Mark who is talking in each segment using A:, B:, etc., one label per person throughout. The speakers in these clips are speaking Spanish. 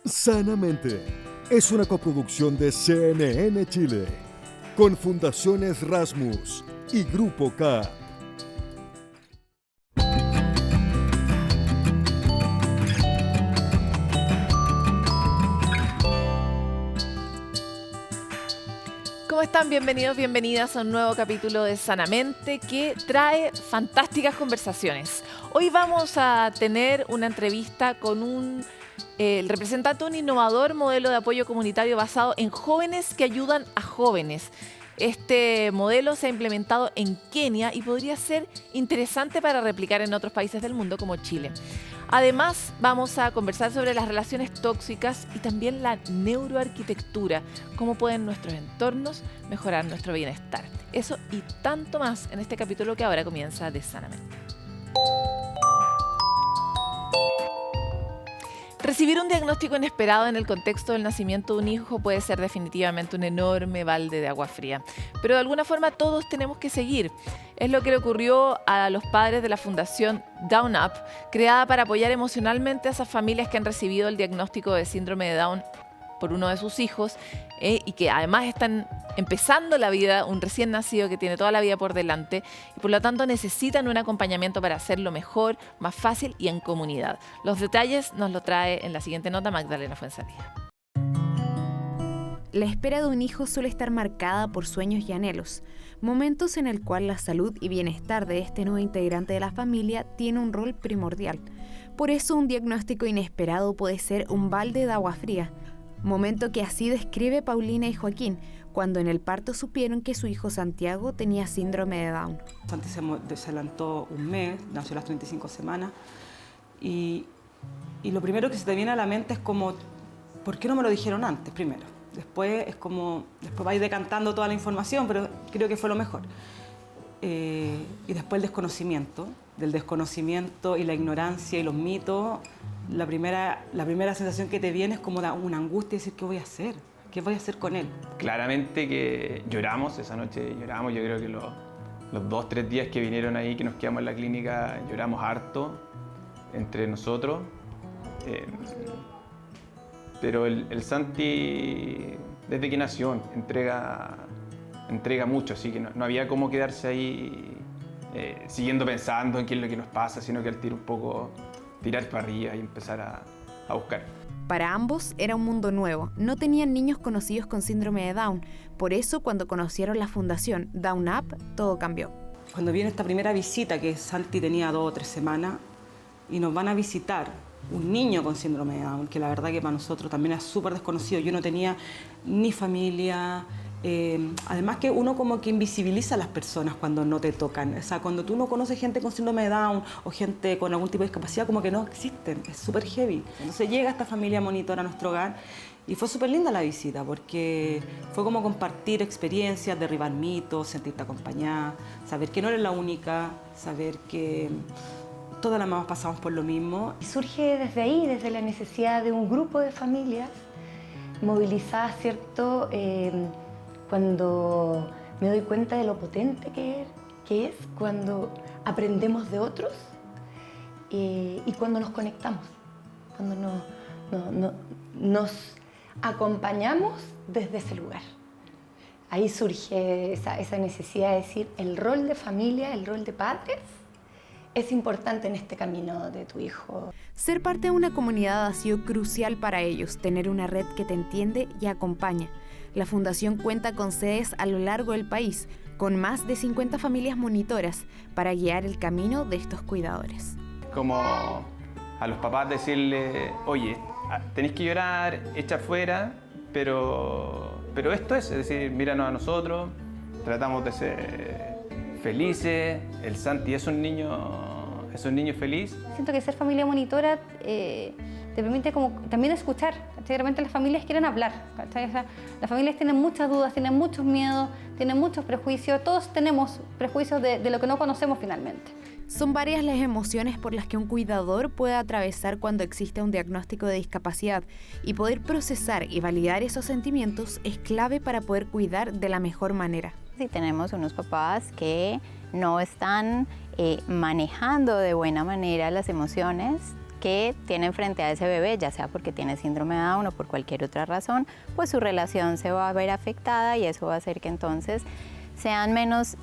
A: Sanamente es una coproducción de CNN Chile con Fundaciones Rasmus y Grupo K.
B: ¿Cómo están? Bienvenidos, bienvenidas a un nuevo capítulo de Sanamente que trae fantásticas conversaciones. Hoy vamos a tener una entrevista con el representante de un innovador modelo de apoyo comunitario basado en jóvenes que ayudan a jóvenes. Este modelo se ha implementado en Kenia y podría ser interesante para replicar en otros países del mundo como Chile. Además, vamos a conversar sobre las relaciones tóxicas y también la neuroarquitectura, cómo pueden nuestros entornos mejorar nuestro bienestar. Eso y tanto más en este capítulo que ahora comienza de Sanamente. Recibir un diagnóstico inesperado en el contexto del nacimiento de un hijo puede ser definitivamente un enorme balde de agua fría, pero de alguna forma todos tenemos que seguir. Es lo que le ocurrió a los padres de la Fundación Down Up, creada para apoyar emocionalmente a esas familias que han recibido el diagnóstico de síndrome de Down por uno de sus hijos y que además están empezando la vida, un recién nacido que tiene toda la vida por delante y por lo tanto necesitan un acompañamiento para hacerlo mejor, más fácil y en comunidad. Los detalles nos lo trae en la siguiente nota Magdalena Fuenzalía.
C: La espera de un hijo suele estar marcada por sueños y anhelos, momentos en el cual la salud y bienestar de este nuevo integrante de la familia tiene un rol primordial. Por eso un diagnóstico inesperado puede ser un balde de agua fría, momento que así describe Paulina y Joaquín, cuando en el parto supieron que su hijo Santiago tenía síndrome de Down.
D: Santi se adelantó un mes, nació a las 35 semanas, y lo primero que se te viene a la mente es como, ¿por qué no me lo dijeron antes primero? Después vais decantando toda la información, pero creo que fue lo mejor. Y después el desconocimiento, del desconocimiento y la ignorancia y los mitos, la primera sensación que te viene es como una angustia y decir, ¿qué voy a hacer? ¿Qué voy a hacer con él?
E: Claramente que lloramos, esa noche lloramos, yo creo que los 2-3 días que vinieron ahí, que nos quedamos en la clínica, lloramos harto entre nosotros. Pero el Santi, desde que nació, entrega mucho, así que no había cómo quedarse ahí siguiendo pensando en qué es lo que nos pasa, sino que al tiro un poco tirar para arriba y empezar a buscar.
C: Para ambos era un mundo nuevo, no tenían niños conocidos con síndrome de Down, por eso cuando conocieron la fundación Down Up, todo cambió.
D: Cuando viene esta primera visita, que Santi tenía 2 o 3 semanas, y nos van a visitar un niño con síndrome de Down, que la verdad que para nosotros también es súper desconocido. Yo no tenía ni familia, además que uno como que invisibiliza a las personas cuando no te tocan. O sea, cuando tú no conoces gente con síndrome de Down o gente con algún tipo de discapacidad, como que no existen, es súper heavy. Entonces llega esta familia monitora a nuestro hogar y fue súper linda la visita porque fue como compartir experiencias, derribar mitos, sentirte acompañada, saber que no eres la única, saber que todas las mamás pasamos por lo mismo.
F: Y surge desde ahí, desde la necesidad de un grupo de familias movilizadas, ¿cierto? Cuando me doy cuenta de lo potente que es cuando aprendemos de otros y cuando nos conectamos, cuando nos acompañamos desde ese lugar. Ahí surge esa necesidad de decir el rol de familia, el rol de padres, es importante en este camino de tu hijo.
C: Ser parte de una comunidad ha sido crucial para ellos, tener una red que te entiende y acompaña. La Fundación cuenta con sedes a lo largo del país, con más de 50 familias monitoras para guiar el camino de estos cuidadores.
E: Como a los papás decirle, oye, tenéis que llorar, echa afuera, pero esto es decir, míranos a nosotros, tratamos de ser felices, el Santi es un niño feliz.
F: Siento que ser familia monitora te permite como también escuchar. Realmente las familias quieren hablar. O sea, las familias tienen muchas dudas, tienen muchos miedos, tienen muchos prejuicios. Todos tenemos prejuicios de lo que no conocemos finalmente.
C: Son varias las emociones por las que un cuidador puede atravesar cuando existe un diagnóstico de discapacidad y poder procesar y validar esos sentimientos es clave para poder cuidar de la mejor manera.
G: Si tenemos unos papás que no están manejando de buena manera las emociones, que tienen frente a ese bebé, ya sea porque tiene síndrome de Down o por cualquier otra razón, pues su relación se va a ver afectada y eso va a hacer que entonces sean menos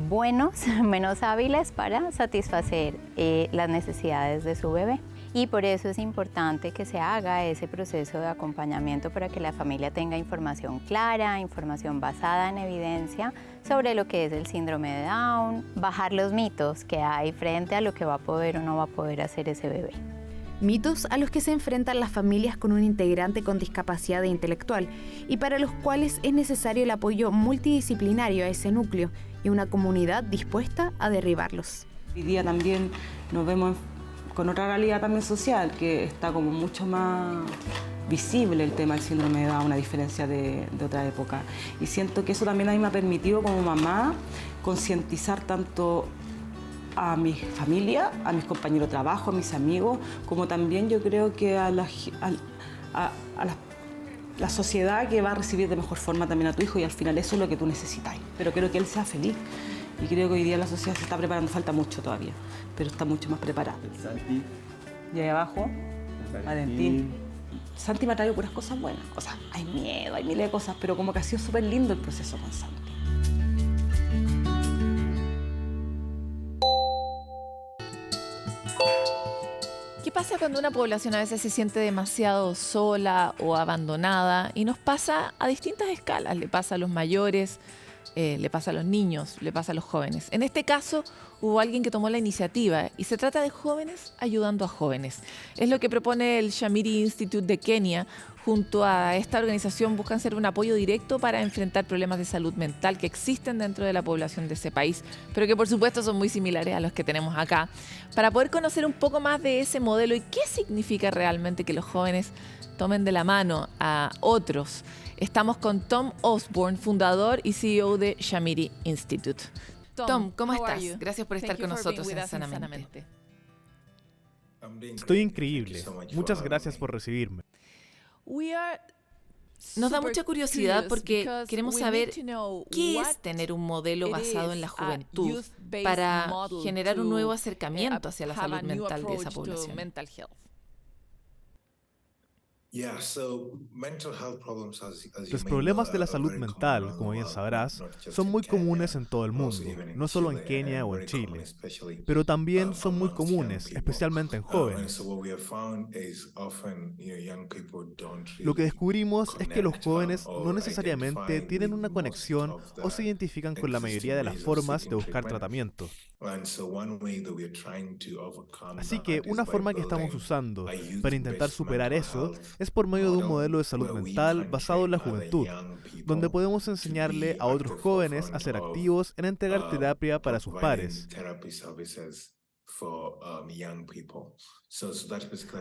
G: buenos, menos hábiles para satisfacer las necesidades de su bebé. Y por eso es importante que se haga ese proceso de acompañamiento para que la familia tenga información clara, información basada en evidencia sobre lo que es el síndrome de Down, bajar los mitos que hay frente a lo que va a poder o no va a poder hacer ese bebé.
C: Mitos a los que se enfrentan las familias con un integrante con discapacidad intelectual y para los cuales es necesario el apoyo multidisciplinario a ese núcleo y una comunidad dispuesta a derribarlos.
D: Hoy día también nos vemos con otra realidad también social, que está como mucho más visible el tema del síndrome de Down, a diferencia de otra época. Y siento que eso también a mí me ha permitido como mamá concientizar tanto a mi familia, a mis compañeros de trabajo, a mis amigos, como también yo creo que a la sociedad, que va a recibir de mejor forma también a tu hijo, y al final eso es lo que tú necesitas. Pero quiero que él sea feliz. Y creo que hoy día la sociedad se está preparando, falta mucho todavía, pero está mucho más preparada.
E: El Santi.
D: Y ahí abajo, Valentín. Santi me ha traído puras cosas buenas. O sea, hay miedo, hay miles de cosas, pero como que ha sido súper lindo el proceso con Santi.
B: ¿Qué pasa cuando una población a veces se siente demasiado sola o abandonada? Y nos pasa a distintas escalas. Le pasa a los mayores, le pasa a los niños, le pasa a los jóvenes. En este caso, hubo alguien que tomó la iniciativa y se trata de jóvenes ayudando a jóvenes. Es lo que propone el Shamiri Institute de Kenia. Junto a esta organización buscan ser un apoyo directo para enfrentar problemas de salud mental que existen dentro de la población de ese país, pero que por supuesto son muy similares a los que tenemos acá. Para poder conocer un poco más de ese modelo y qué significa realmente que los jóvenes tomen de la mano a otros, estamos con Tom Osborne, fundador y CEO de Shamiri Institute. Tom, ¿cómo estás? Gracias por estar con nosotros en Sanamente.
H: Estoy increíble. Muchas gracias por recibirme.
B: Nos da mucha curiosidad porque queremos saber qué es tener un modelo basado en la juventud para generar un nuevo acercamiento hacia la salud mental de esa población.
H: Los problemas de la salud mental, como bien sabrás, son muy comunes en todo el mundo, no solo en Kenia o en Chile, pero también son muy comunes, especialmente en jóvenes. Lo que descubrimos es que los jóvenes no necesariamente tienen una conexión o se identifican con la mayoría de las formas de buscar tratamiento. Así que una forma que estamos usando para intentar superar eso es por medio de un modelo de salud mental basado en la juventud, donde podemos enseñarle a otros jóvenes a ser activos en entregar terapia para sus pares.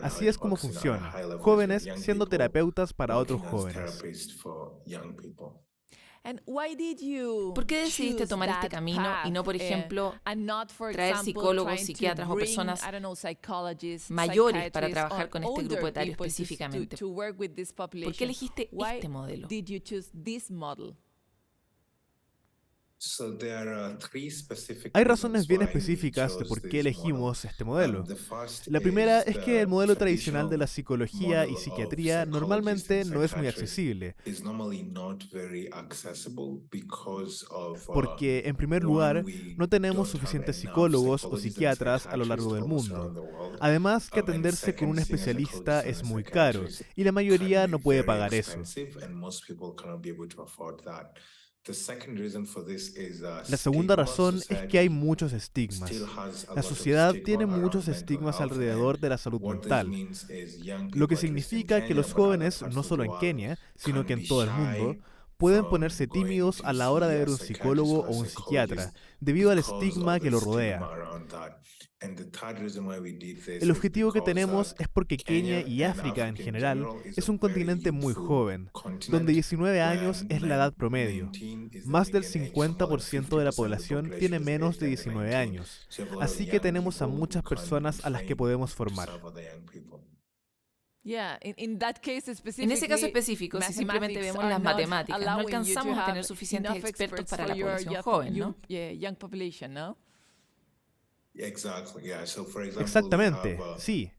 H: Así es como funciona, jóvenes siendo terapeutas para otros jóvenes.
B: ¿Por qué decidiste tomar este camino y no, por ejemplo, traer psicólogos, psiquiatras o personas mayores para trabajar con este grupo etario específicamente? ¿Por qué elegiste este modelo?
H: Hay razones bien específicas de por qué elegimos este modelo. La primera es que el modelo tradicional de la psicología y psiquiatría normalmente no es muy accesible. Porque, en primer lugar, no tenemos suficientes psicólogos o psiquiatras a lo largo del mundo. Además, que atenderse con un especialista es muy caro y la mayoría no puede pagar eso. La segunda razón es que hay muchos estigmas. La sociedad tiene muchos estigmas alrededor de la salud mental, lo que significa que los jóvenes, no solo en Kenia, sino que en todo el mundo, pueden ponerse tímidos a la hora de ver un psicólogo o un psiquiatra, debido al estigma que lo rodea. El objetivo que tenemos es porque Kenia y África en general es un continente muy joven, donde 19 años es la edad promedio. Más del 50% de la población tiene menos de 19 años, así que tenemos a muchas personas a las que podemos formar.
B: En ese caso específico, si simplemente vemos las matemáticas, no alcanzamos a tener suficientes expertos para la población joven, ¿no?
H: Exactamente, sí.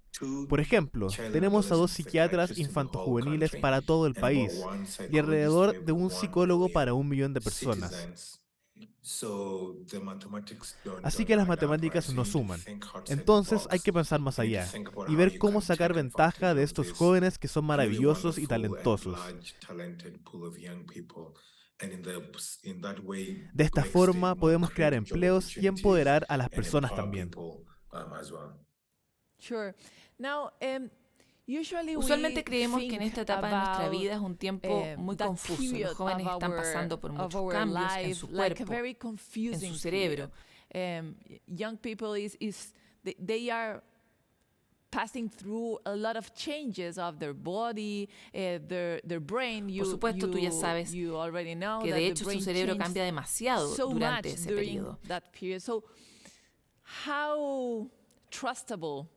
H: Por ejemplo, tenemos a 2 psiquiatras infantojuveniles para todo el país y alrededor de un psicólogo para 1 millón de personas. Así que las matemáticas no suman. Entonces hay que pensar más allá y ver cómo sacar ventaja de estos jóvenes que son maravillosos y talentosos. De esta forma podemos crear empleos y empoderar a las personas también.
B: Sure. Now,
I: Usualmente creemos que en esta etapa de nuestra vida es un tiempo muy
B: that
I: confuso.
B: period
I: Los jóvenes
B: of
I: están
B: our-
I: pasando por
B: of
I: muchos
B: our
I: cambios en
B: life,
I: su
B: like a
I: cuerpo,
B: very
I: en
B: confusing
I: su cerebro.
B: period. Young people they are passing through a lot of changes of their body, their brain.
I: Por supuesto, tú ya sabes
B: you already know
I: Que
B: that
I: de
B: the
I: hecho su
B: brain
I: cerebro
B: changed
I: cambia demasiado
B: so
I: durante
B: much
I: ese
B: during
I: periodo.
B: that period. So, how trustable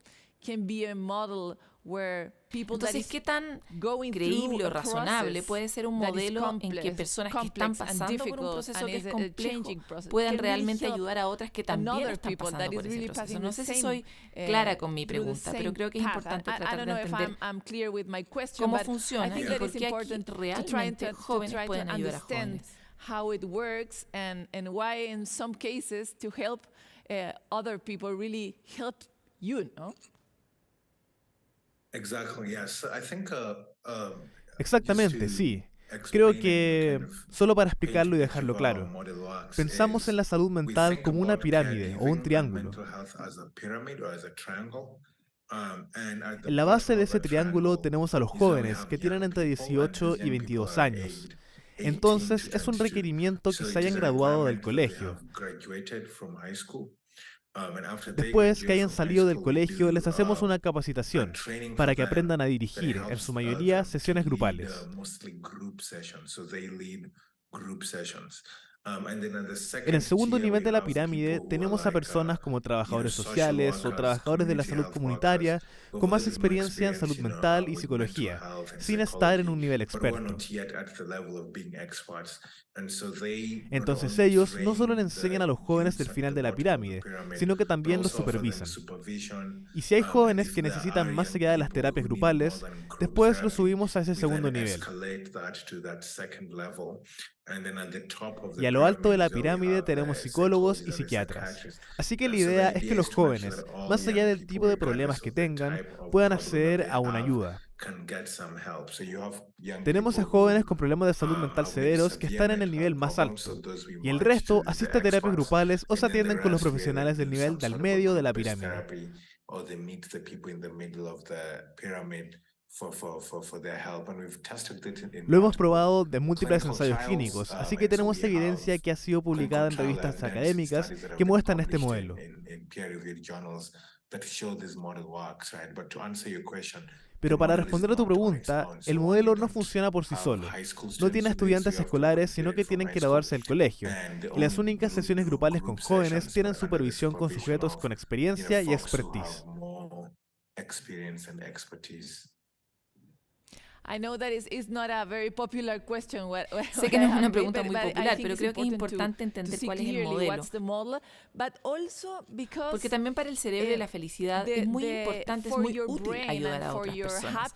B: can be a model where people that
I: Entonces,
B: is
I: ¿qué tan
B: going
I: creíble
B: through
I: o
B: a
I: razonable
B: process
I: puede ser un
B: that is
I: modelo en que personas que están
B: complex and
I: pasando por un
B: difficult
I: proceso
B: and
I: que
B: is
I: es
B: a
I: complejo
B: changing process
I: puedan
B: can really
I: realmente
B: help
I: ayudar a otras que también
B: another
I: están
B: people
I: pasando
B: that is
I: por ese
B: really
I: proceso?
B: passing
I: No
B: the
I: sé si
B: same,
I: soy clara con mi
B: through the
I: pregunta, pero
B: same
I: creo que es
B: path.
I: importante
B: I
I: tratar
B: don't
I: de
B: know if
I: entender
B: I'm clear with my question,
I: cómo
B: but I
I: funciona
B: think
I: y
B: that
I: por
B: it's
I: qué aquí
B: important to try
I: realmente
B: to
I: jóvenes
B: try to
I: pueden ayudar a
B: understand
I: jóvenes.
B: how it works and why in some cases to help other people really help you, no?
H: Exactamente, sí. Creo que, solo para explicarlo y dejarlo claro, pensamos en la salud mental como una pirámide o un triángulo. En la base de ese triángulo tenemos a los jóvenes que tienen entre 18 y 22 años. Entonces es un requerimiento que se hayan graduado del colegio. Después que hayan salido del colegio, les hacemos una capacitación para que aprendan a dirigir, en su mayoría sesiones grupales. En el segundo nivel de la pirámide tenemos a personas como trabajadores sociales o trabajadores de la salud comunitaria con más experiencia en salud mental y psicología, sin estar en un nivel experto. Entonces ellos no solo le enseñan a los jóvenes del final de la pirámide, sino que también los supervisan. Y si hay jóvenes que necesitan más allá de las terapias grupales, después los subimos a ese segundo nivel. Y a lo alto de la pirámide tenemos psicólogos y psiquiatras. Así que la idea es que los jóvenes, más allá del tipo de problemas que tengan, puedan acceder a una ayuda. Tenemos a jóvenes con problemas de salud mental severos que están en el nivel más alto, y el resto asiste a terapias grupales o se atienden con los profesionales del nivel del medio de la pirámide. Lo hemos probado de múltiples ensayos clínicos, así que tenemos evidencia que ha sido publicada en revistas académicas que muestran este modelo. Pero para responder a tu pregunta, el modelo no funciona por sí solo. No tiene estudiantes escolares, sino que tienen que graduarse del colegio. Y las únicas sesiones grupales con jóvenes tienen supervisión con sujetos con experiencia y expertise.
B: I know that it's not a very popular question.
I: Sé que no es una pregunta muy popular, pero creo que es importante entender cuál es el modelo. Porque también para el cerebro y la felicidad es muy importante, es muy útil ayudar a otras personas.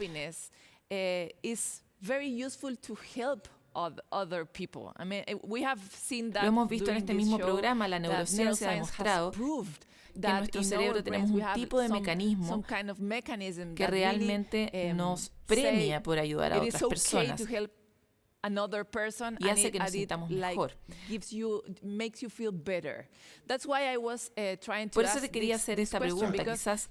B: Is very useful to help other people. I mean, we have seen that.
I: Lo hemos visto en este mismo programa, la neurociencia ha demostrado que en nuestro cerebro tenemos un tipo de mecanismo que realmente nos premia por ayudar a otras personas y hace que nos sintamos mejor. Por eso te quería hacer esta pregunta, quizás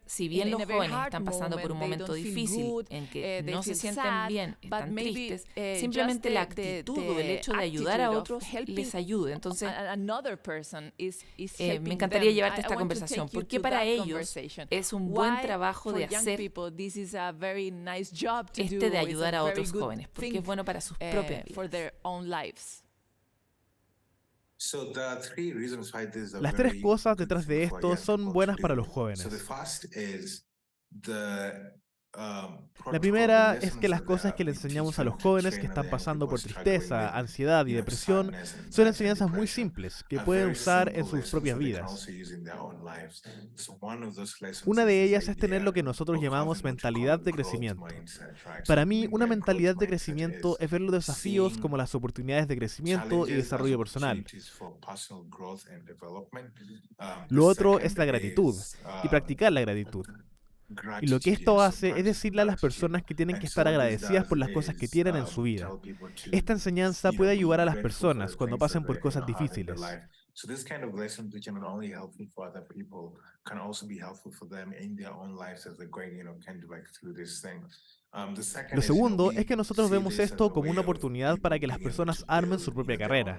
I: si bien los jóvenes están pasando por un momento difícil en que no se sienten bien, están tristes, simplemente la actitud o el hecho de ayudar a otros les ayuda. Entonces, me encantaría llevarte esta conversación, porque para ellos es un buen trabajo de hacer de ayudar a otros jóvenes, porque es bueno para sus propias vidas.
H: Las tres cosas detrás de esto son buenas para los jóvenes. La primera es que las cosas que le enseñamos a los jóvenes que están pasando por tristeza, ansiedad y depresión son enseñanzas muy simples que pueden usar en sus propias vidas. Una de ellas es tener lo que nosotros llamamos mentalidad de crecimiento. Para mí, una mentalidad de crecimiento es ver los desafíos como las oportunidades de crecimiento y desarrollo personal. Lo otro es la gratitud y practicar la gratitud. Y lo que esto hace es decirle a las personas que tienen que estar agradecidas por las cosas que tienen en su vida. Esta enseñanza puede ayudar a las personas cuando pasen por cosas difíciles. Lo segundo es que nosotros vemos esto como una oportunidad para que las personas armen su propia carrera.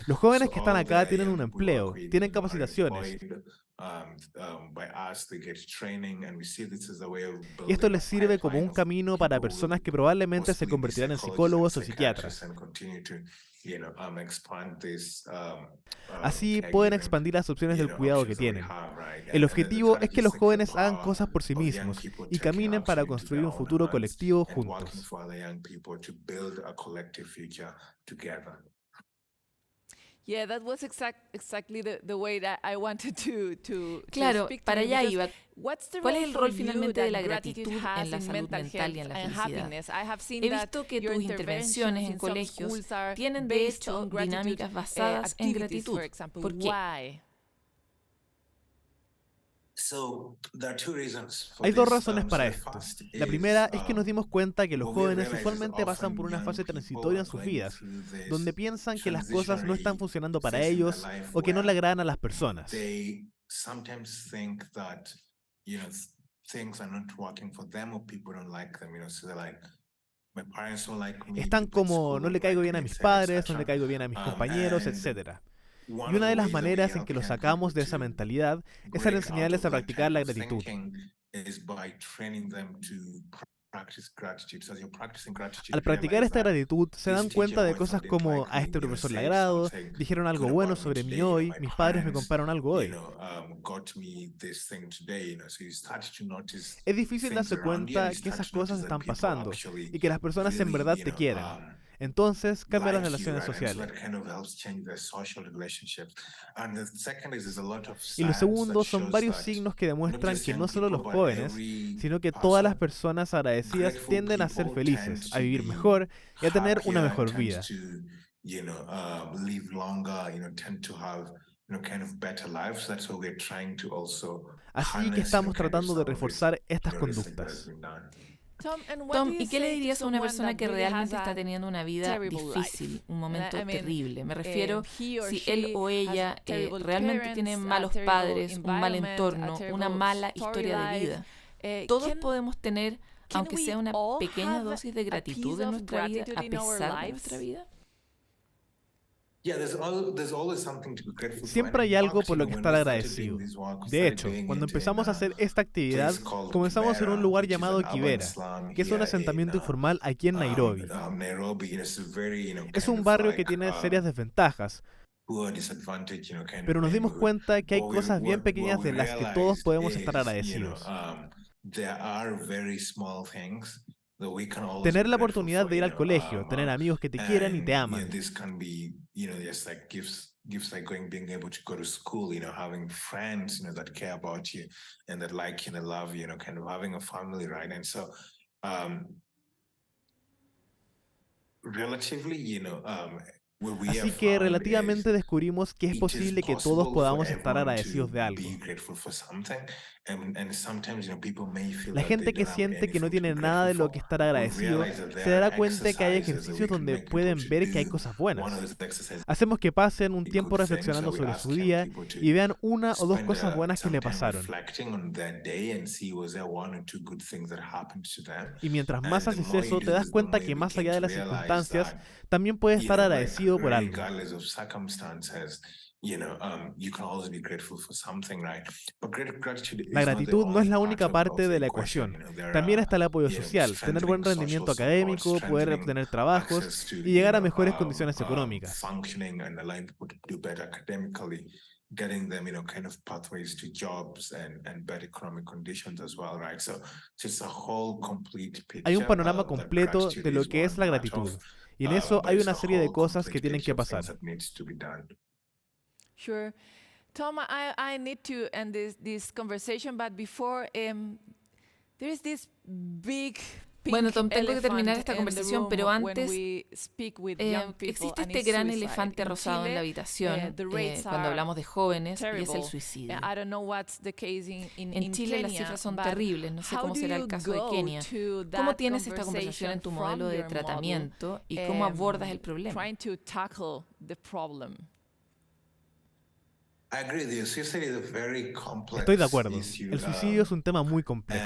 H: Los jóvenes que están acá tienen un empleo, tienen capacitaciones. Y esto les sirve como un camino para personas que probablemente se convertirán en psicólogos o psiquiatras. Así pueden expandir las opciones del cuidado que tienen. El objetivo es que los jóvenes hagan cosas por sí mismos y caminen para construir un futuro colectivo juntos.
B: Yeah, that was exactly the way that I wanted to
I: Claro,
B: speak to
I: para
B: you,
I: allá
B: because
I: iba.
B: what's the
I: ¿Cuál
B: role
I: es el
B: for
I: rol
B: you
I: finalmente de
B: that
I: la
B: gratitude
I: gratitud
B: has
I: en la
B: in
I: salud
B: mental
I: mental y
B: health
I: en la
B: and
I: felicidad?
B: happiness? I have seen
I: He
B: that
I: visto que
B: your
I: tus intervenciones en
B: interventions in some
I: colegios
B: schools are
I: tienen de
B: based
I: hecho
B: on gratitude,
I: dinámicas basadas en
B: activities,
I: gratitud.
B: for example.
I: ¿Por qué?
B: Why?
H: Hay dos razones para esto. La primera es que nos dimos cuenta que los jóvenes usualmente pasan por una fase transitoria en sus vidas, donde piensan que las cosas no están funcionando para ellos o que no le agradan a las personas. Están como, no le caigo bien a mis padres, no le caigo bien a mis compañeros, etc. Y una de las maneras en que los sacamos de esa mentalidad es al enseñarles a practicar la gratitud. Al practicar esta gratitud, se dan cuenta de cosas como: a este profesor le agrado, dijeron algo bueno sobre mí hoy, mis padres me compraron algo hoy. Es difícil darse cuenta que esas cosas están pasando y que las personas en verdad te quieran. Entonces, cambia las relaciones sociales. Y lo segundo son varios signos que demuestran que no solo los jóvenes, sino que todas las personas agradecidas tienden a ser felices, a vivir mejor y a tener una mejor vida. Así que estamos tratando de reforzar estas conductas.
I: Tom, ¿y qué le dirías a una persona que realmente está teniendo una vida difícil, un momento terrible? Me refiero, si él o ella realmente tiene malos padres, un mal entorno, una mala historia de vida. Todos podemos tener, aunque sea una pequeña dosis de gratitud en nuestra vida, a pesar de nuestra vida.
H: Siempre hay algo por lo que estar agradecido. De hecho, cuando empezamos a hacer esta actividad, comenzamos en un lugar llamado Kibera, que es un asentamiento informal aquí en Nairobi. Es un barrio que tiene serias desventajas, pero nos dimos cuenta que hay cosas bien pequeñas de las que todos podemos estar agradecidos. Tener la oportunidad de ir al colegio, tener amigos que te quieran y te aman. Gifts like being able to go to school, having friends, that care about you and that like you and love you, kind of having a family, right? And so, relatively, Así que relativamente descubrimos que es posible que todos podamos estar agradecidos de algo. La gente que siente que no tiene nada de lo que estar agradecido se dará cuenta que hay ejercicios donde pueden ver que hay cosas buenas. Hacemos que pasen un tiempo reflexionando sobre su día y vean una o dos cosas buenas que le pasaron. Y mientras más haces eso, te das cuenta que más allá de las circunstancias, también puedes estar agradecido por algo. La gratitud no es la única parte de la ecuación. También está el apoyo social, tener buen rendimiento académico, poder obtener trabajos y llegar a mejores condiciones económicas.
J: getting them, kind of pathways to jobs and better economic conditions as well, right? So it's a whole complete picture.
H: Hay un panorama completo de lo que es la gratitud. Y en eso hay una serie de cosas que tienen que pasar.
B: Sure. Tom, I need to end this conversation, but before, there is this big
I: Bueno, Tom, tengo que terminar esta conversación, pero antes existe este gran elefante rosado en la habitación cuando hablamos de jóvenes, y es el suicidio. En Chile las cifras son terribles, no sé cómo será el caso de Kenia. ¿Cómo tienes esta conversación en tu modelo de tratamiento y cómo abordas el problema?
H: Estoy de acuerdo. El suicidio es un tema muy complejo.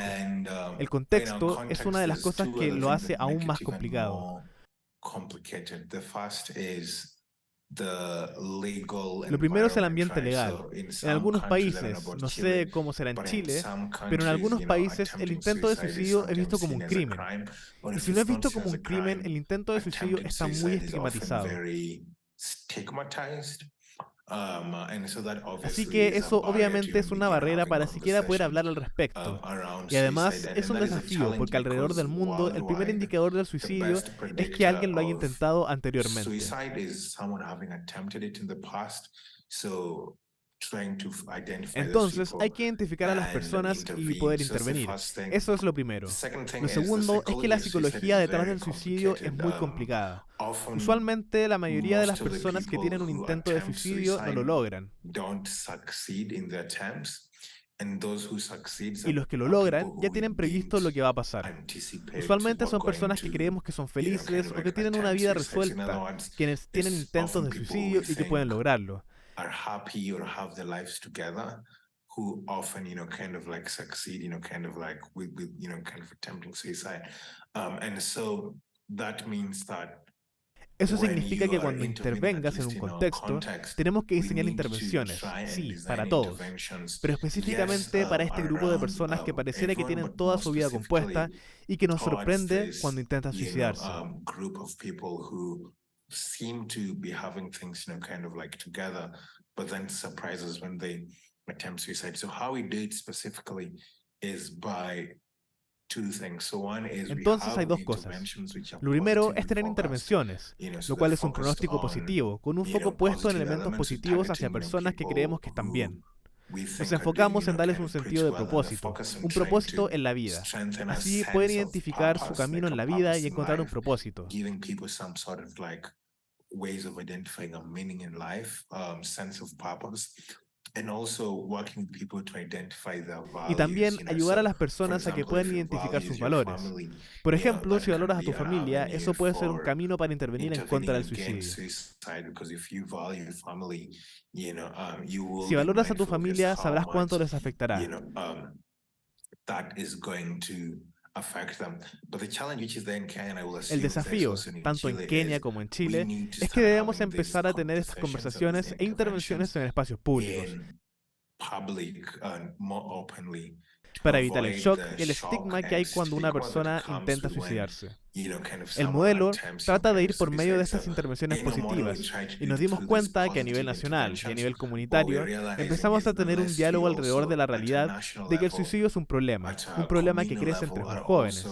H: El contexto es una de las cosas que lo hace aún más complicado. Lo primero es el ambiente legal. En algunos países, no sé cómo será en Chile, pero en algunos países el intento de suicidio es visto como un crimen. Y si no es visto como un crimen, el intento de suicidio está muy estigmatizado. Así que eso obviamente es una barrera para siquiera poder hablar al respecto. Y además es un desafío porque alrededor del mundo el primer indicador del suicidio es que alguien lo haya intentado anteriormente. Entonces hay que identificar a las personas y poder intervenir. Eso es lo primero. Lo segundo es que la psicología detrás del suicidio es muy complicada. Usualmente la mayoría de las personas que tienen un intento de suicidio no lo logran. Y los que lo logran ya tienen previsto lo que va a pasar. Usualmente son personas que creemos que son felices o que tienen una vida resuelta, quienes tienen intentos de suicidio y que pueden lograrlo.
J: Are happy or have their lives together, who often, kind of like succeed, kind of like with kind of attempting suicide. And so that means that
H: eso significa que cuando intervengas en un contexto, tenemos que diseñar intervenciones, sí, para todos, pero específicamente para este grupo de personas que pareciera que tienen toda su vida compuesta y que nos sorprende cuando intentan suicidarse.
J: Seem to be having things, kind of like together, but then surprises when they attempt suicide. So how we do it specifically is by two things. So one is
H: entonces hay dos cosas. Lo primero es tener intervenciones, lo cual es un pronóstico positivo, con un foco puesto en elementos positivos hacia personas que creemos que están bien. Nos enfocamos en darles un sentido de propósito, un propósito en la vida. Así pueden identificar su camino en la vida y encontrar un propósito.
J: Ways of identifying a meaning in life, sense of purpose, and also working with people to identify their values.
H: Y también ayudar a las personas a que puedan identificar sus valores. Por ejemplo, si valoras a tu familia, eso puede ser un camino para intervenir en contra del suicidio. Si valoras a tu familia, sabrás cuánto les afectará. El desafío, tanto en Kenia como en Chile, es que debemos empezar a tener estas conversaciones e intervenciones en espacios públicos para evitar el shock y el estigma que hay cuando una persona intenta suicidarse. El modelo trata de ir por medio de estas intervenciones positivas y nos dimos cuenta que a nivel nacional y a nivel comunitario empezamos a tener un diálogo alrededor de la realidad de que el suicidio es un problema que crece entre los jóvenes.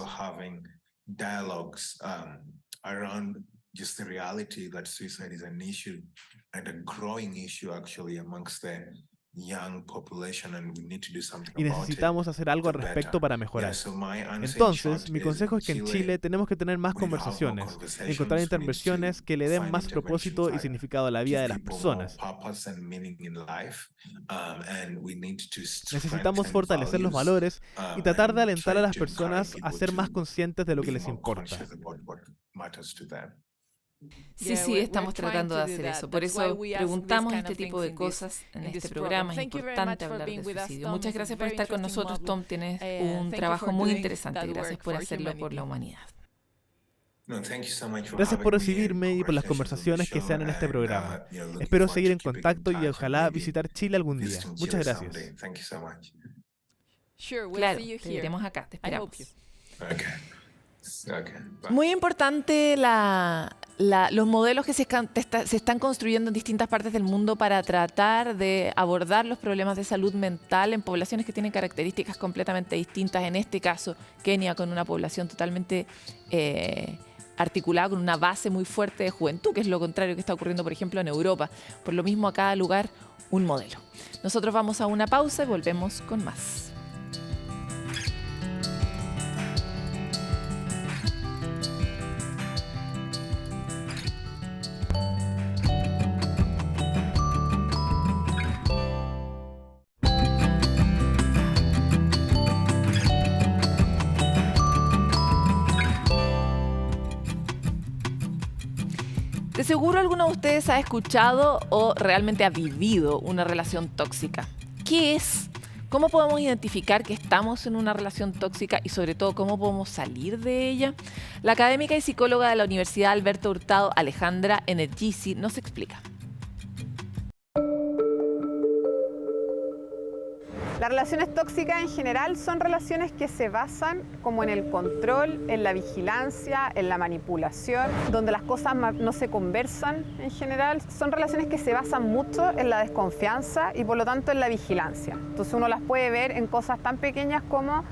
H: Y necesitamos hacer algo al respecto para mejorar. Entonces, mi consejo es que en Chile tenemos que tener más conversaciones, encontrar intervenciones que le den más propósito y significado a la vida de las personas. Necesitamos fortalecer los valores y tratar de alentar a las personas a ser más conscientes de lo que les importa.
I: Sí, estamos tratando de hacer eso. Por eso preguntamos este tipo de cosas en este programa. Es importante hablar de suicidio. Muchas gracias por estar con nosotros, Tom. Tienes un trabajo muy interesante. Gracias por hacerlo por la humanidad.
H: Gracias por recibirme y por las conversaciones que se dan en este programa. Espero seguir en contacto y ojalá visitar Chile algún día. Muchas gracias.
I: Claro, te veremos acá. Te esperamos.
B: Muy importante la los modelos que se están construyendo en distintas partes del mundo para tratar de abordar los problemas de salud mental en poblaciones que tienen características completamente distintas. En este caso, Kenia, con una población totalmente articulada, con una base muy fuerte de juventud, que es lo contrario que está ocurriendo, por ejemplo, en Europa. Por lo mismo, a cada lugar un modelo. Nosotros vamos a una pausa y volvemos con más. De seguro alguno de ustedes ha escuchado o realmente ha vivido una relación tóxica. ¿Qué es? ¿Cómo podemos identificar que estamos en una relación tóxica y sobre todo cómo podemos salir de ella? La académica y psicóloga de la Universidad Alberto Hurtado, Alejandra Energisi, nos explica.
K: Las relaciones tóxicas en general son relaciones que se basan como en el control, en la vigilancia, en la manipulación, donde las cosas no se conversan en general. Son relaciones que se basan mucho en la desconfianza y por lo tanto en la vigilancia. Entonces uno las puede ver en cosas tan pequeñas como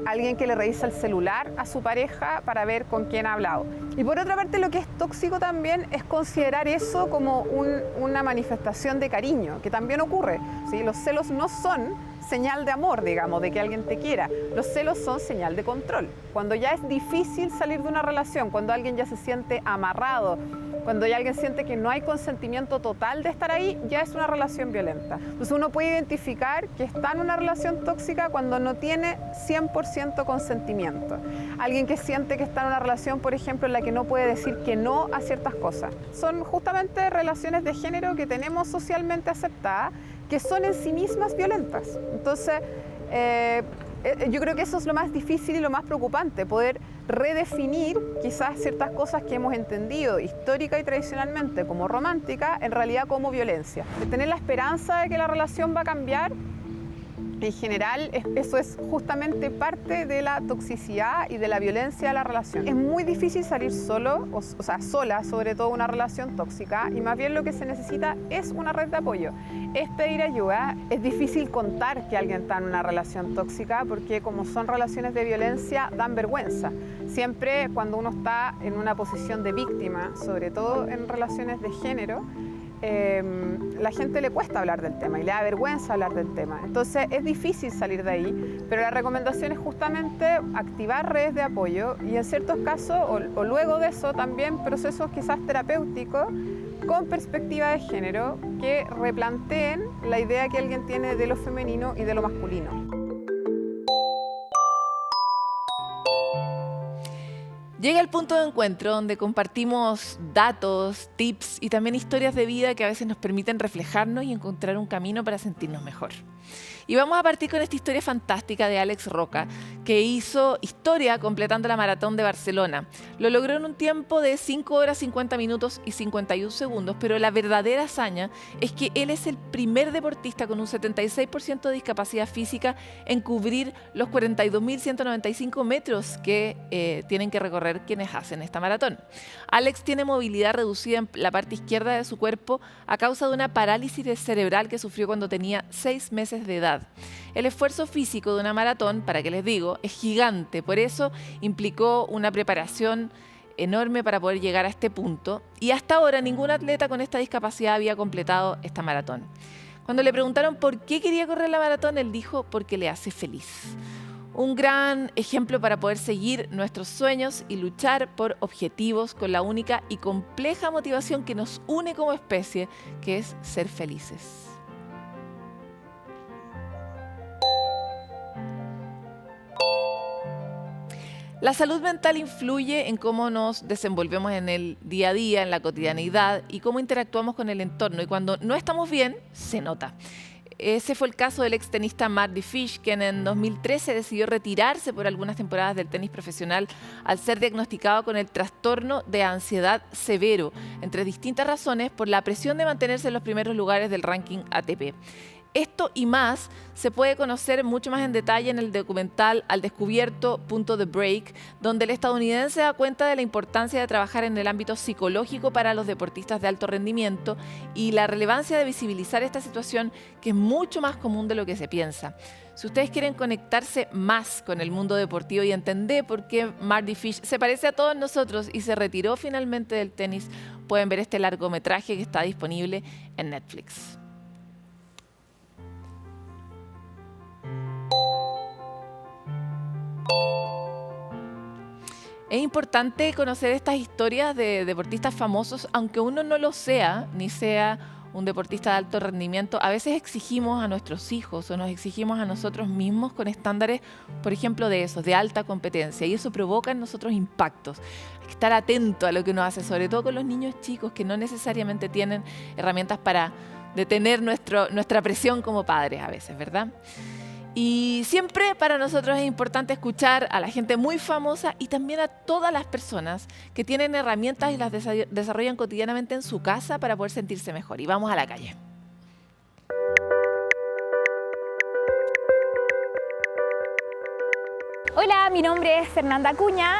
K: alguien que le revisa el celular a su pareja para ver con quién ha hablado. Y por otra parte, lo que es tóxico también es considerar eso como una manifestación de cariño, que también ocurre, ¿sí? Los celos no son señal de amor, digamos, de que alguien te quiera. Los celos son señal de control. Cuando ya es difícil salir de una relación, cuando alguien ya se siente amarrado, cuando ya alguien siente que no hay consentimiento total de estar ahí, ya es una relación violenta. Entonces uno puede identificar que está en una relación tóxica cuando no tiene 100% consentimiento. Alguien que siente que está en una relación, por ejemplo, en la que no puede decir que no a ciertas cosas. Son justamente relaciones de género que tenemos socialmente aceptadas, que son en sí mismas violentas. Entonces, yo creo que eso es lo más difícil y lo más preocupante, poder redefinir quizás ciertas cosas que hemos entendido histórica y tradicionalmente como romántica, en realidad como violencia. De tener la esperanza de que la relación va a cambiar, en general, eso es justamente parte de la toxicidad y de la violencia de la relación. Es muy difícil salir solo, o sea, sola, sobre todo una relación tóxica, y más bien lo que se necesita es una red de apoyo, es pedir ayuda. Es difícil contar que alguien está en una relación tóxica porque como son relaciones de violencia, dan vergüenza. Siempre cuando uno está en una posición de víctima, sobre todo en relaciones de género, la gente le cuesta hablar del tema y le da vergüenza hablar del tema. Entonces es difícil salir de ahí, pero la recomendación es justamente activar redes de apoyo y en ciertos casos, o luego de eso también procesos quizás terapéuticos con perspectiva de género que replanteen la idea que alguien tiene de lo femenino y de lo masculino.
B: Llega el punto de encuentro donde compartimos datos, tips y también historias de vida que a veces nos permiten reflejarnos y encontrar un camino para sentirnos mejor. Y vamos a partir con esta historia fantástica de Alex Roca, que hizo historia completando la maratón de Barcelona. Lo logró en un tiempo de 5 horas, 50 minutos y 51 segundos, pero la verdadera hazaña es que él es el primer deportista con un 76% de discapacidad física en cubrir los 42.195 metros que tienen que recorrer quienes hacen esta maratón. Alex tiene movilidad reducida en la parte izquierda de su cuerpo a causa de una parálisis cerebral que sufrió cuando tenía 6 meses de edad. El esfuerzo físico de una maratón, para qué les digo, es gigante, por eso implicó una preparación enorme para poder llegar a este punto y hasta ahora ningún atleta con esta discapacidad había completado esta maratón. Cuando le preguntaron por qué quería correr la maratón, él dijo porque le hace feliz. Un gran ejemplo para poder seguir nuestros sueños y luchar por objetivos con la única y compleja motivación que nos une como especie, que es ser felices. La salud mental influye en cómo nos desenvolvemos en el día a día, en la cotidianidad y cómo interactuamos con el entorno. Y cuando no estamos bien, se nota. Ese fue el caso del extenista Mardy Fish, quien en 2013 decidió retirarse por algunas temporadas del tenis profesional al ser diagnosticado con el trastorno de ansiedad severo, entre distintas razones por la presión de mantenerse en los primeros lugares del ranking ATP. Esto y más se puede conocer mucho más en detalle en el documental Al Descubierto, Punto de Break, donde el estadounidense da cuenta de la importancia de trabajar en el ámbito psicológico para los deportistas de alto rendimiento y la relevancia de visibilizar esta situación que es mucho más común de lo que se piensa. Si ustedes quieren conectarse más con el mundo deportivo y entender por qué Mardy Fish se parece a todos nosotros y se retiró finalmente del tenis, pueden ver este largometraje que está disponible en Netflix. Es importante conocer estas historias de deportistas famosos, aunque uno no lo sea, ni sea un deportista de alto rendimiento. A veces exigimos a nuestros hijos o nos exigimos a nosotros mismos con estándares, por ejemplo, de esos, de alta competencia, y eso provoca en nosotros impactos. Hay que estar atento a lo que uno hace, sobre todo con los niños chicos que no necesariamente tienen herramientas para detener nuestra presión como padres a veces, ¿verdad? Y siempre para nosotros es importante escuchar a la gente muy famosa y también a todas las personas que tienen herramientas y las desarrollan cotidianamente en su casa para poder sentirse mejor. Y vamos a la calle.
L: Hola, mi nombre es Fernanda Acuña,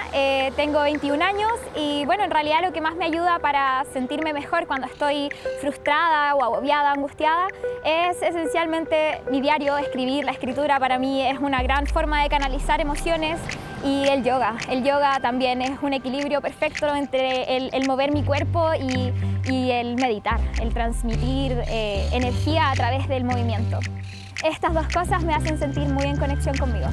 L: tengo 21 años y bueno, en realidad lo que más me ayuda para sentirme mejor cuando estoy frustrada o agobiada, angustiada, es esencialmente mi diario, escribir. La escritura para mí es una gran forma de canalizar emociones y el yoga. El yoga también es un equilibrio perfecto entre el mover mi cuerpo y el meditar, el transmitir energía a través del movimiento. Estas dos cosas me hacen sentir muy en conexión conmigo.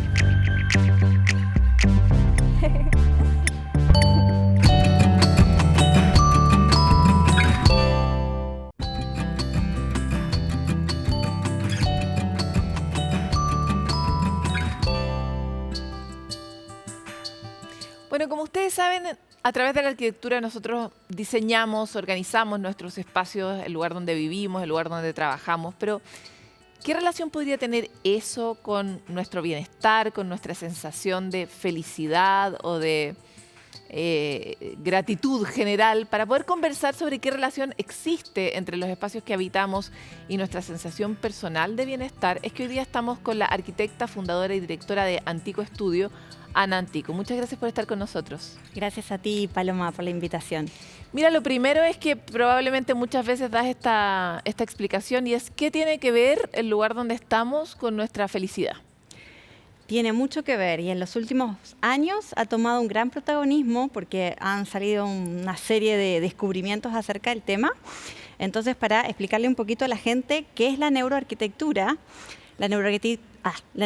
B: Bueno, como ustedes saben, a través de la arquitectura nosotros diseñamos, organizamos nuestros espacios, el lugar donde vivimos, el lugar donde trabajamos, pero ¿qué relación podría tener eso con nuestro bienestar, con nuestra sensación de felicidad o de gratitud general? Para poder conversar sobre qué relación existe entre los espacios que habitamos y nuestra sensación personal de bienestar, es que hoy día estamos con la arquitecta, fundadora y directora de Antico Estudio, Ana Antico. Muchas gracias por estar con nosotros.
M: Gracias a ti, Paloma, por la invitación.
B: Mira, lo primero es que probablemente muchas veces das esta explicación y es ¿qué tiene que ver el lugar donde estamos con nuestra felicidad?
M: Tiene mucho que ver y en los últimos años ha tomado un gran protagonismo porque han salido una serie de descubrimientos acerca del tema. Entonces, para explicarle un poquito a la gente qué es la neuroarquitectura, la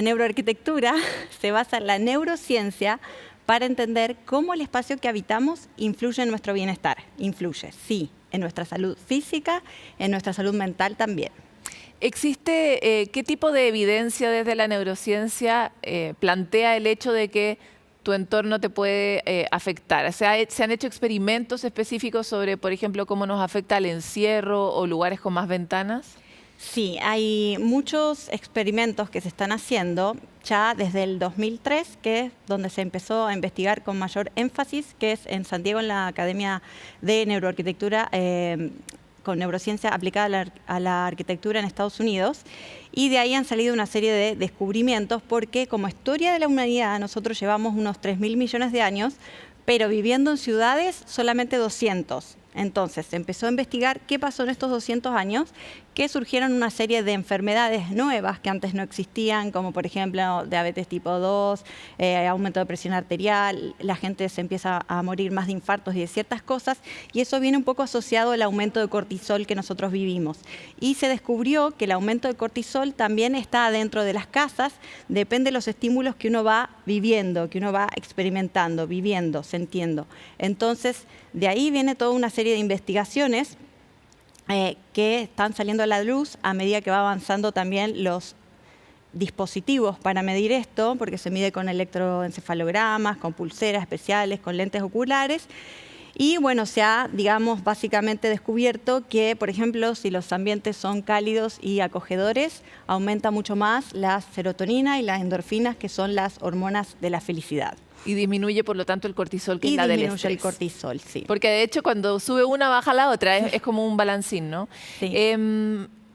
M: neuroarquitectura se basa en la neurociencia para entender cómo el espacio que habitamos influye en nuestro bienestar. Influye, sí, en nuestra salud física, en nuestra salud mental también.
B: ¿Existe qué tipo de evidencia desde la neurociencia plantea el hecho de que tu entorno te puede afectar? ¿Se han hecho experimentos específicos sobre, por ejemplo, cómo nos afecta el encierro o lugares con más ventanas?
M: Sí, hay muchos experimentos que se están haciendo ya desde el 2003, que es donde se empezó a investigar con mayor énfasis, que es en San Diego, en la Academia de Neuroarquitectura, con neurociencia aplicada a la arquitectura en Estados Unidos. Y de ahí han salido una serie de descubrimientos, porque como historia de la humanidad nosotros llevamos unos 3.000 millones de años, pero viviendo en ciudades solamente 200. Entonces se empezó a investigar qué pasó en estos 200 años, que surgieron una serie de enfermedades nuevas que antes no existían, como por ejemplo diabetes tipo 2, aumento de presión arterial, la gente se empieza a morir más de infartos y de ciertas cosas, y eso viene un poco asociado al aumento de cortisol que nosotros vivimos. Y se descubrió que el aumento de cortisol también está dentro de las casas, depende de los estímulos que uno va viviendo, que uno va experimentando, viviendo, sintiendo. Entonces, de ahí viene toda una serie de investigaciones que están saliendo a la luz a medida que va avanzando también los dispositivos para medir esto, porque se mide con electroencefalogramas, con pulseras especiales, con lentes oculares. Y bueno, se ha, digamos, básicamente descubierto que, por ejemplo, si los ambientes son cálidos y acogedores, aumenta mucho más la serotonina y las endorfinas, que son las hormonas de la felicidad.
B: Y disminuye, por lo tanto, el cortisol, que es la del estrés.
M: Y disminuye el cortisol, sí.
B: Porque, de hecho, cuando sube una, baja la otra. Es como un balancín, ¿no?
M: Sí.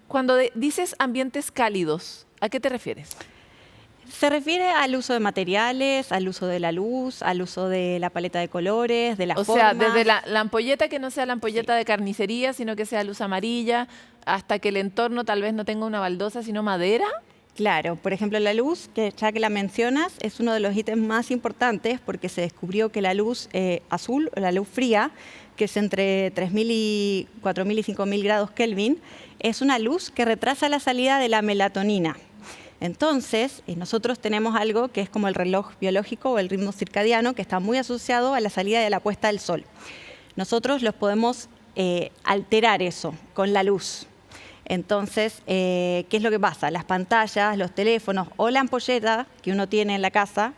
B: Cuando dices ambientes cálidos, ¿a qué te refieres?
M: Se refiere al uso de materiales, al uso de la luz, al uso de la paleta de colores, de las formas.
B: O sea, desde la ampolleta que no sea la ampolleta de carnicería, sino que sea luz amarilla, hasta que el entorno tal vez no tenga una baldosa, sino madera.
M: Claro, por ejemplo, la luz, que ya que la mencionas, es uno de los ítems más importantes porque se descubrió que la luz azul, o la luz fría, que es entre 3.000 y 4.000 y 5.000 grados Kelvin, es una luz que retrasa la salida de la melatonina. Entonces, nosotros tenemos algo que es como el reloj biológico o el ritmo circadiano, que está muy asociado a la salida y a la puesta del sol. Nosotros los podemos alterar eso con la luz. Entonces, ¿qué es lo que pasa? Las pantallas, los teléfonos o la ampolleta que uno tiene en la casa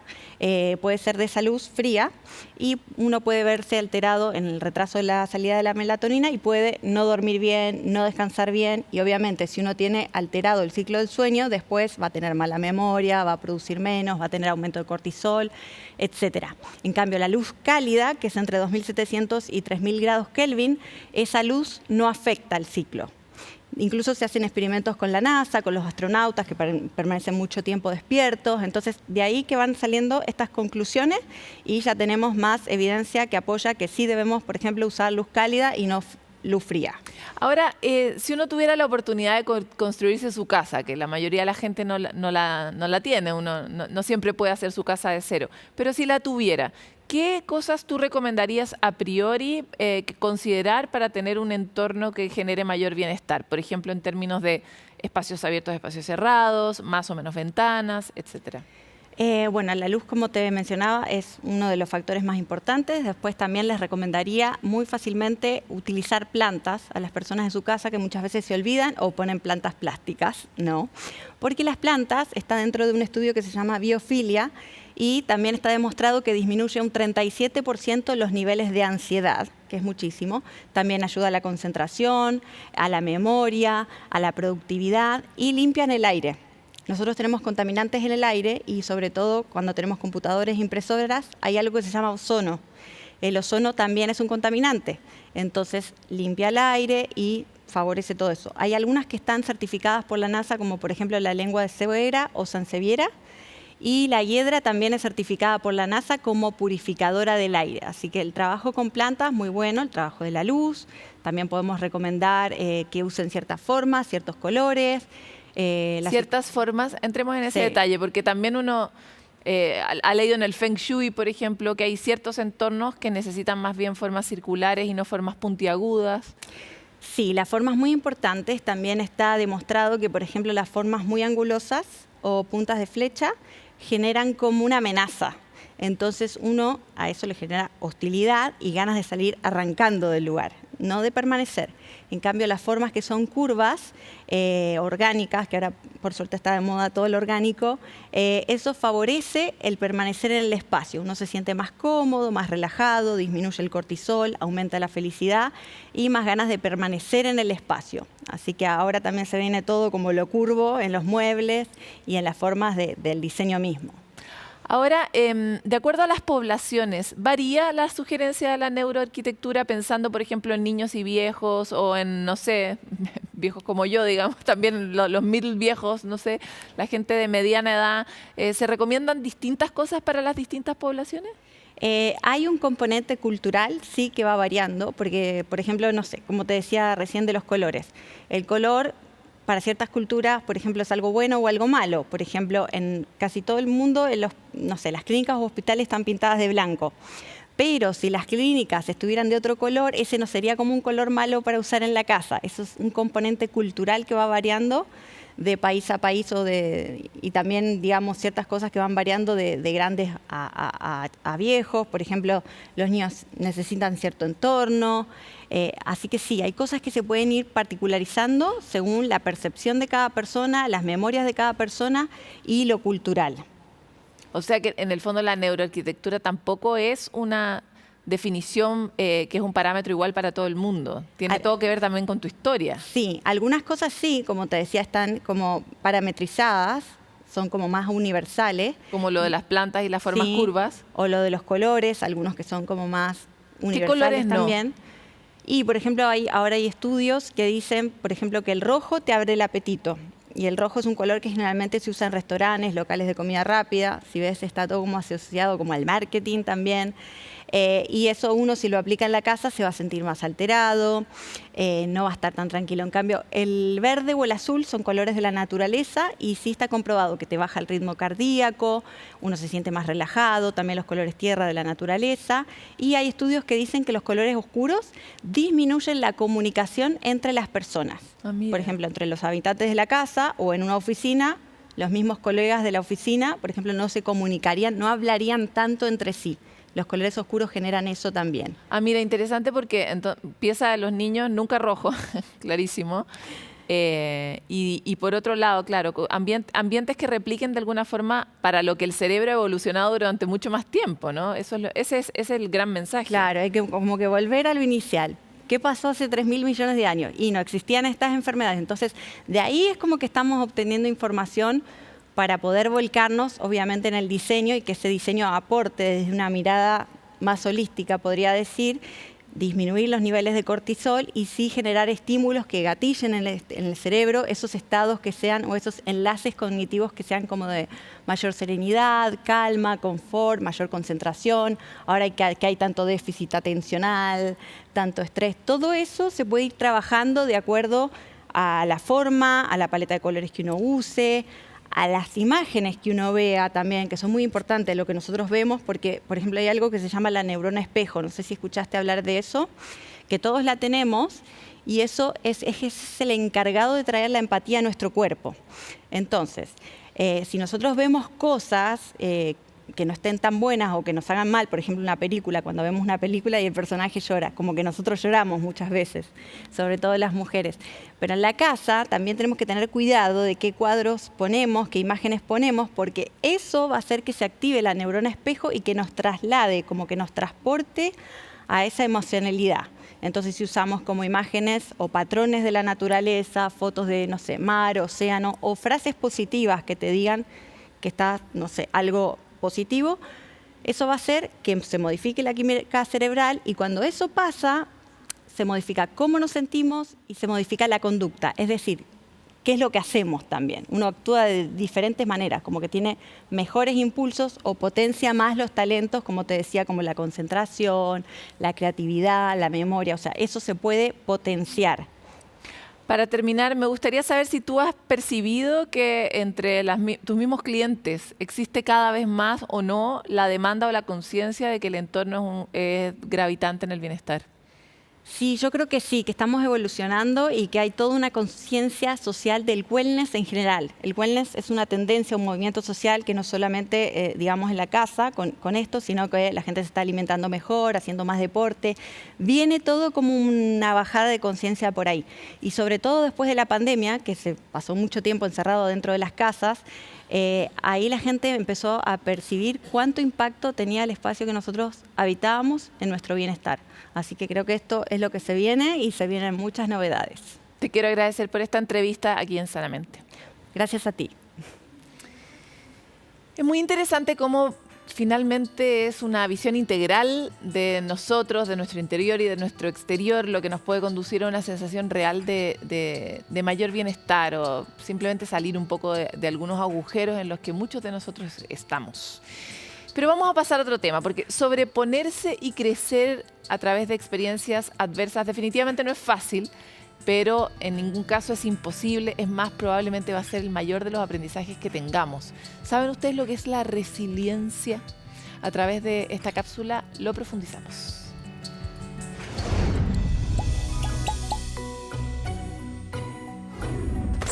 M: puede ser de esa luz fría y uno puede verse alterado en el retraso de la salida de la melatonina y puede no dormir bien, no descansar bien y obviamente si uno tiene alterado el ciclo del sueño, después va a tener mala memoria, va a producir menos, va a tener aumento de cortisol, etc. En cambio, la luz cálida, que es entre 2.700 y 3.000 grados Kelvin, esa luz no afecta al ciclo. Incluso se hacen experimentos con la NASA, con los astronautas que permanecen mucho tiempo despiertos. Entonces, de ahí que van saliendo estas conclusiones y ya tenemos más evidencia que apoya que sí debemos, por ejemplo, usar luz cálida y no luz fría.
B: Ahora, si uno tuviera la oportunidad de construirse su casa, que la mayoría de la gente no la tiene, uno no siempre puede hacer su casa de cero, pero si la tuviera, ¿qué cosas tú recomendarías a priori considerar para tener un entorno que genere mayor bienestar? Por ejemplo, en términos de espacios abiertos, espacios cerrados, más o menos ventanas, etcétera.
M: Bueno, la luz, como te mencionaba, es uno de los factores más importantes. Después también les recomendaría muy fácilmente utilizar plantas a las personas en su casa que muchas veces se olvidan o ponen plantas plásticas, ¿no? Porque las plantas están dentro de un estudio que se llama biofilia y también está demostrado que disminuye un 37% los niveles de ansiedad, que es muchísimo. También ayuda a la concentración, a la memoria, a la productividad y limpian el aire. Nosotros tenemos contaminantes en el aire y sobre todo cuando tenemos computadores e impresoras hay algo que se llama ozono. El ozono también es un contaminante, entonces limpia el aire y favorece todo eso. Hay algunas que están certificadas por la NASA como por ejemplo la lengua de cebra o sansevieria y la hiedra también es certificada por la NASA como purificadora del aire. Así que el trabajo con plantas muy bueno, el trabajo de la luz, también podemos recomendar que usen ciertas formas, ciertos colores.
B: Ciertas formas, entremos en ese detalle, porque también uno ha leído en el Feng Shui, por ejemplo, que hay ciertos entornos que necesitan más bien formas circulares y no formas puntiagudas.
M: Sí, las formas muy importantes, también está demostrado que, por ejemplo, las formas muy angulosas o puntas de flecha generan como una amenaza. Entonces uno a eso le genera hostilidad y ganas de salir arrancando del lugar, no de permanecer. En cambio, las formas que son curvas, orgánicas, que ahora por suerte está de moda todo lo orgánico, eso favorece el permanecer en el espacio. Uno se siente más cómodo, más relajado, disminuye el cortisol, aumenta la felicidad y más ganas de permanecer en el espacio. Así que ahora también se viene todo como lo curvo en los muebles y en las formas del diseño mismo.
B: Ahora, de acuerdo a las poblaciones, ¿varía la sugerencia de la neuroarquitectura pensando, por ejemplo, en niños y viejos o en, no sé, viejos como yo, digamos, también los mil viejos, no sé, la gente de mediana edad? ¿Se recomiendan distintas cosas para las distintas poblaciones?
M: Hay un componente cultural, sí, que va variando, porque, por ejemplo, no sé, como te decía recién de los colores. El color para ciertas culturas, por ejemplo, es algo bueno o algo malo. Por ejemplo, en casi todo el mundo, no sé, las clínicas o hospitales están pintadas de blanco. Pero si las clínicas estuvieran de otro color, ese no sería como un color malo para usar en la casa. Eso es un componente cultural que va variando de país a país y también, digamos, ciertas cosas que van variando de grandes a viejos. Por ejemplo, los niños necesitan cierto entorno. Así que sí, hay cosas que se pueden ir particularizando según la percepción de cada persona, las memorias de cada persona y lo cultural.
B: O sea que en el fondo la neuroarquitectura tampoco es una definición que es un parámetro igual para todo el mundo. Tiene todo que ver también con tu historia.
M: Sí, algunas cosas sí, como te decía, están como parametrizadas, son como más universales.
B: Como lo de las plantas y las formas curvas.
M: O lo de los colores, algunos que son como más universales
B: ¿Qué colores
M: también.
B: No?
M: Y, por ejemplo, ahora hay estudios que dicen, por ejemplo, que el rojo te abre el apetito. Y el rojo es un color que generalmente se usa en restaurantes, locales de comida rápida. Si ves, está todo como asociado como al marketing también. Y eso uno, si lo aplica en la casa, se va a sentir más alterado, no va a estar tan tranquilo. En cambio, el verde o el azul son colores de la naturaleza y sí está comprobado que te baja el ritmo cardíaco, uno se siente más relajado, también los colores tierra de la naturaleza. Y hay estudios que dicen que los colores oscuros disminuyen la comunicación entre las personas. Por ejemplo, entre los habitantes de la casa o en una oficina, los mismos colegas de la oficina, por ejemplo, no se comunicarían, no hablarían tanto entre sí. Los colores oscuros generan eso también.
B: Mira, interesante porque empieza de los niños nunca rojo, clarísimo. Y por otro lado, claro, ambientes que repliquen de alguna forma para lo que el cerebro ha evolucionado durante mucho más tiempo, ¿no? Ese es el gran mensaje.
M: Claro, hay que como que volver a lo inicial. ¿Qué pasó hace 3.000 millones de años? Y no existían estas enfermedades. Entonces, de ahí es como que estamos obteniendo información para poder volcarnos, obviamente, en el diseño y que ese diseño aporte desde una mirada más holística, podría decir, disminuir los niveles de cortisol y sí generar estímulos que gatillen en el cerebro esos estados que sean, o esos enlaces cognitivos que sean como de mayor serenidad, calma, confort, mayor concentración. Ahora que hay tanto déficit atencional, tanto estrés, todo eso se puede ir trabajando de acuerdo a la forma, a la paleta de colores que uno use, a las imágenes que uno vea también, que son muy importantes lo que nosotros vemos, porque, por ejemplo, hay algo que se llama la neurona espejo. No sé si escuchaste hablar de eso, que todos la tenemos, y eso es el encargado de traer la empatía a nuestro cuerpo. Entonces, si nosotros vemos cosas que no estén tan buenas o que nos hagan mal, por ejemplo, una película, cuando vemos una película y el personaje llora, como que nosotros lloramos muchas veces, sobre todo las mujeres. Pero en la casa también tenemos que tener cuidado de qué cuadros ponemos, qué imágenes ponemos, porque eso va a hacer que se active la neurona espejo y que nos traslade, como que nos transporte a esa emocionalidad. Entonces, si usamos como imágenes o patrones de la naturaleza, fotos de, no sé, mar, océano, o frases positivas que te digan que está, no sé, algo positivo, eso va a hacer que se modifique la química cerebral y cuando eso pasa, se modifica cómo nos sentimos y se modifica la conducta. Es decir, qué es lo que hacemos también. Uno actúa de diferentes maneras, como que tiene mejores impulsos o potencia más los talentos, como te decía, como la concentración, la creatividad, la memoria. O sea, eso se puede potenciar.
B: Para terminar, me gustaría saber si tú has percibido que entre tus mismos clientes existe cada vez más o no la demanda o la conciencia de que el entorno es gravitante en el bienestar.
M: Sí, yo creo que sí, que estamos evolucionando y que hay toda una conciencia social del wellness en general. El wellness es una tendencia, un movimiento social que no solamente, digamos, en la casa con esto, sino que la gente se está alimentando mejor, haciendo más deporte. Viene todo como una bajada de conciencia por ahí. Y sobre todo después de la pandemia, que se pasó mucho tiempo encerrado dentro de las casas, ahí la gente empezó a percibir cuánto impacto tenía el espacio que nosotros habitábamos en nuestro bienestar. Así que creo que esto es lo que se viene y se vienen muchas novedades.
B: Te quiero agradecer por esta entrevista aquí en Sanamente.
M: Gracias a ti.
B: Es muy interesante cómo finalmente es una visión integral de nosotros, de nuestro interior y de nuestro exterior, lo que nos puede conducir a una sensación real de mayor bienestar o simplemente salir un poco de algunos agujeros en los que muchos de nosotros estamos. Pero vamos a pasar a otro tema, porque sobreponerse y crecer a través de experiencias adversas definitivamente no es fácil, pero en ningún caso es imposible, es más, probablemente va a ser el mayor de los aprendizajes que tengamos. ¿Saben ustedes lo que es la resiliencia? A través de esta cápsula lo profundizamos.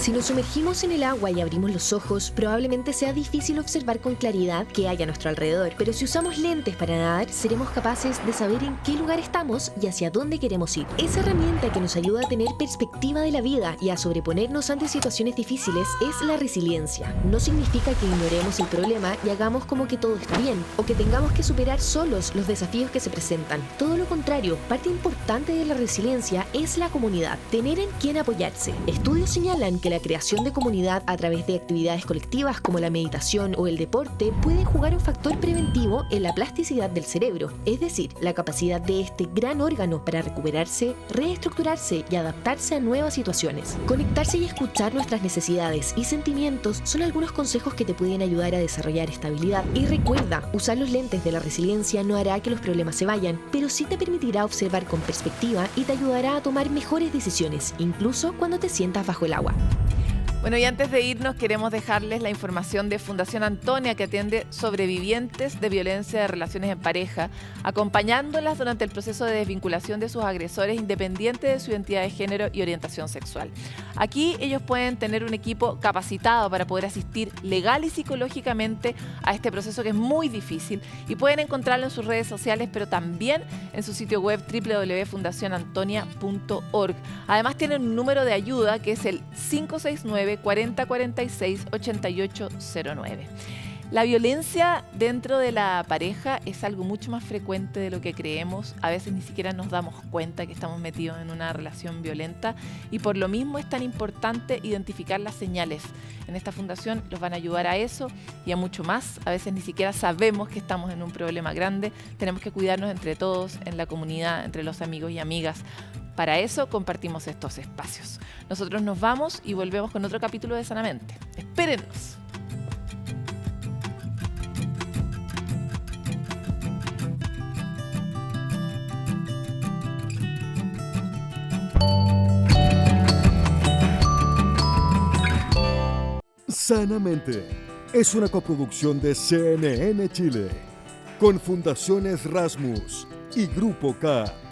N: Si nos sumergimos en el agua y abrimos los ojos, probablemente sea difícil observar con claridad qué hay a nuestro alrededor. Pero si usamos lentes para nadar, seremos capaces de saber en qué lugar estamos y hacia dónde queremos ir. Esa herramienta que nos ayuda a tener perspectiva de la vida y a sobreponernos ante situaciones difíciles es la resiliencia. No significa que ignoremos el problema y hagamos como que todo está bien, o que tengamos que superar solos los desafíos que se presentan. Todo lo contrario, parte importante de la resiliencia es la comunidad, tener en quién apoyarse. Estudios señalan que la la creación de comunidad a través de actividades colectivas como la meditación o el deporte pueden jugar un factor preventivo en la plasticidad del cerebro, es decir, la capacidad de este gran órgano para recuperarse, reestructurarse y adaptarse a nuevas situaciones. Conectarse y escuchar nuestras necesidades y sentimientos son algunos consejos que te pueden ayudar a desarrollar estabilidad. Y recuerda, usar los lentes de la resiliencia no hará que los problemas se vayan, pero sí te permitirá observar con perspectiva y te ayudará a tomar mejores decisiones, incluso cuando te sientas bajo el agua.
B: Bueno, y antes de irnos queremos dejarles la información de Fundación Antonia, que atiende sobrevivientes de violencia de relaciones en pareja, acompañándolas durante el proceso de desvinculación de sus agresores independiente de su identidad de género y orientación sexual. Aquí ellos pueden tener un equipo capacitado para poder asistir legal y psicológicamente a este proceso que es muy difícil, y pueden encontrarlo en sus redes sociales, pero también en su sitio web www.fundacionantonia.org. Además tienen un número de ayuda que es el 569 40 46 8809. La violencia dentro de la pareja es algo mucho más frecuente de lo que creemos. A veces ni siquiera nos damos cuenta que estamos metidos en una relación violenta, y por lo mismo es tan importante identificar las señales. En esta fundación los van a ayudar a eso y a mucho más. A veces ni siquiera sabemos que estamos en un problema grande. Tenemos que cuidarnos entre todos, en la comunidad, entre los amigos y amigas. Para eso compartimos estos espacios. Nosotros nos vamos y volvemos con otro capítulo de Sanamente. ¡Espérenos!
A: Sanamente es una coproducción de CNN Chile con Fundaciones Rasmus y Grupo K.